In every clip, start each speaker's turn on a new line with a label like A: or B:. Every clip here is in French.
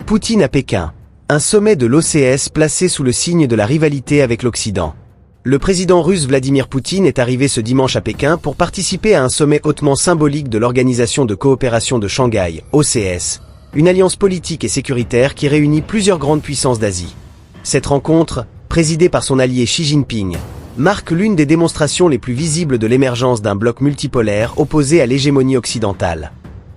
A: Poutine à Pékin. Un sommet de l'OCS placé sous le signe de la rivalité avec l'Occident. Le président russe Vladimir Poutine est arrivé ce dimanche à Pékin pour participer à un sommet hautement symbolique de l'Organisation de coopération de Shanghai, OCS, une alliance politique et sécuritaire qui réunit plusieurs grandes puissances d'Asie. Cette rencontre, présidée par son allié Xi Jinping, marque l'une des démonstrations les plus visibles de l'émergence d'un bloc multipolaire opposé à l'hégémonie occidentale.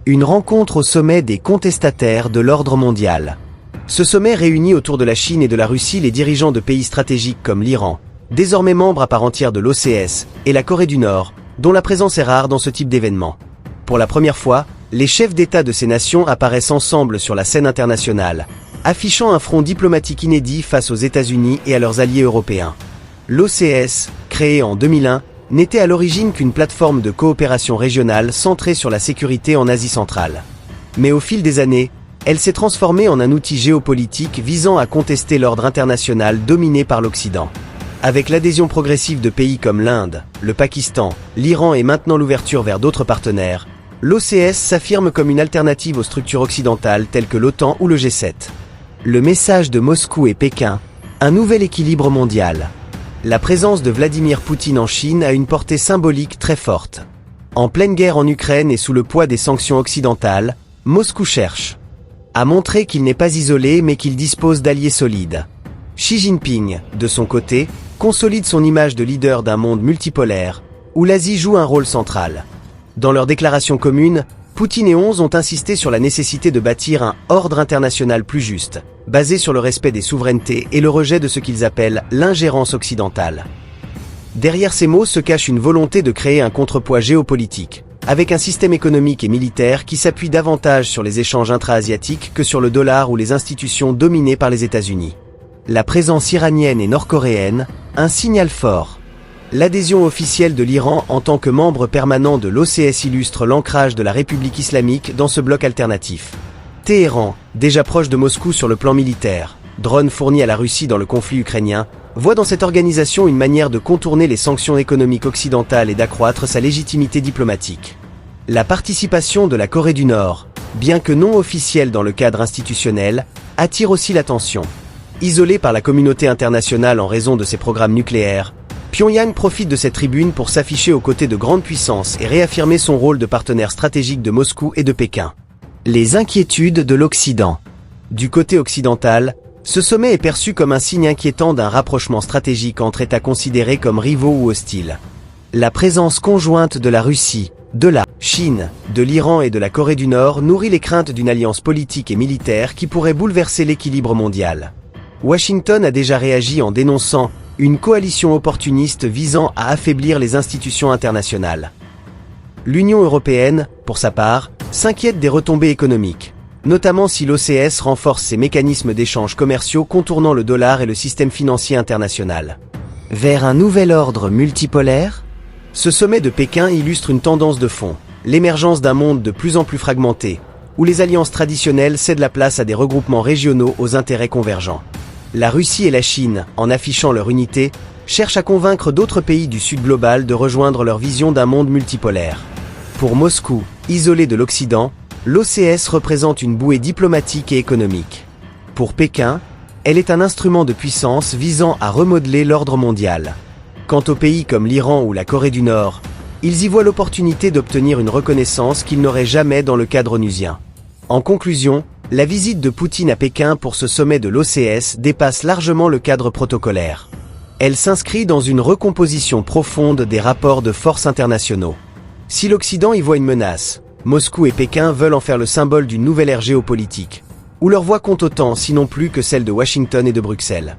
A: Une rencontre au sommet des contestataires de l'ordre mondial. Ce sommet réunit autour de la Chine et de la Russie les dirigeants de pays stratégiques comme l'Iran, désormais membre à part entière de l'OCS, et la Corée du Nord, dont la présence est rare dans ce type d'événement. Pour la première fois, les chefs d'État de ces nations apparaissent ensemble sur la scène internationale, affichant un front diplomatique inédit face aux États-Unis et à leurs alliés européens. L'OCS, créé en 2001, n'était à l'origine qu'une plateforme de coopération régionale centrée sur la sécurité en Asie centrale. Mais au fil des années, elle s'est transformée en un outil géopolitique visant à contester l'ordre international dominé par l'Occident. Avec l'adhésion progressive de pays comme l'Inde, le Pakistan, l'Iran et maintenant l'ouverture vers d'autres partenaires, l'OCS s'affirme comme une alternative aux structures occidentales telles que l'OTAN ou le G7. Le message de Moscou et Pékin, un nouvel équilibre mondial. La présence de Vladimir Poutine en Chine a une portée symbolique très forte. En pleine guerre en Ukraine et sous le poids des sanctions occidentales, Moscou cherche à montrer qu'il n'est pas isolé mais qu'il dispose d'alliés solides. Xi Jinping, de son côté, consolide son image de leader d'un monde multipolaire, où l'Asie joue un rôle central. Dans leur déclaration commune, Poutine et Onze ont insisté sur la nécessité de bâtir un ordre international plus juste, basé sur le respect des souverainetés et le rejet de ce qu'ils appellent l'ingérence occidentale. Derrière ces mots se cache une volonté de créer un contrepoids géopolitique, avec un système économique et militaire qui s'appuie davantage sur les échanges intra-asiatiques que sur le dollar ou les institutions dominées par les États-Unis. La présence iranienne et nord-coréenne, un signal fort. L'adhésion officielle de l'Iran en tant que membre permanent de l'OCS illustre l'ancrage de la République islamique dans ce bloc alternatif. Téhéran, déjà proche de Moscou sur le plan militaire, drone fourni à la Russie dans le conflit ukrainien, voit dans cette organisation une manière de contourner les sanctions économiques occidentales et d'accroître sa légitimité diplomatique. La participation de la Corée du Nord, bien que non officielle dans le cadre institutionnel, attire aussi l'attention. Isolée par la communauté internationale en raison de ses programmes nucléaires, Pyongyang profite de cette tribune pour s'afficher aux côtés de grandes puissances et réaffirmer son rôle de partenaire stratégique de Moscou et de Pékin. Les inquiétudes de l'Occident. Du côté occidental, ce sommet est perçu comme un signe inquiétant d'un rapprochement stratégique entre États considérés comme rivaux ou hostiles. La présence conjointe de la Russie, de la Chine, de l'Iran et de la Corée du Nord nourrit les craintes d'une alliance politique et militaire qui pourrait bouleverser l'équilibre mondial. Washington a déjà réagi en dénonçant une coalition opportuniste visant à affaiblir les institutions internationales. L'Union européenne, pour sa part, s'inquiète des retombées économiques, notamment si l'OCS renforce ses mécanismes d'échanges commerciaux contournant le dollar et le système financier international. Vers un nouvel ordre multipolaire ? Ce sommet de Pékin illustre une tendance de fond, l'émergence d'un monde de plus en plus fragmenté, où les alliances traditionnelles cèdent la place à des regroupements régionaux aux intérêts convergents. La Russie et la Chine, en affichant leur unité, cherchent à convaincre d'autres pays du Sud global de rejoindre leur vision d'un monde multipolaire. Pour Moscou, isolé de l'Occident, l'OCS représente une bouée diplomatique et économique. Pour Pékin, elle est un instrument de puissance visant à remodeler l'ordre mondial. Quant aux pays comme l'Iran ou la Corée du Nord, ils y voient l'opportunité d'obtenir une reconnaissance qu'ils n'auraient jamais dans le cadre onusien. En conclusion, la visite de Poutine à Pékin pour ce sommet de l'OCS dépasse largement le cadre protocolaire. Elle s'inscrit dans une recomposition profonde des rapports de force internationaux. Si l'Occident y voit une menace, Moscou et Pékin veulent en faire le symbole d'une nouvelle ère géopolitique, où leur voix compte autant, sinon plus, que celle de Washington et de Bruxelles.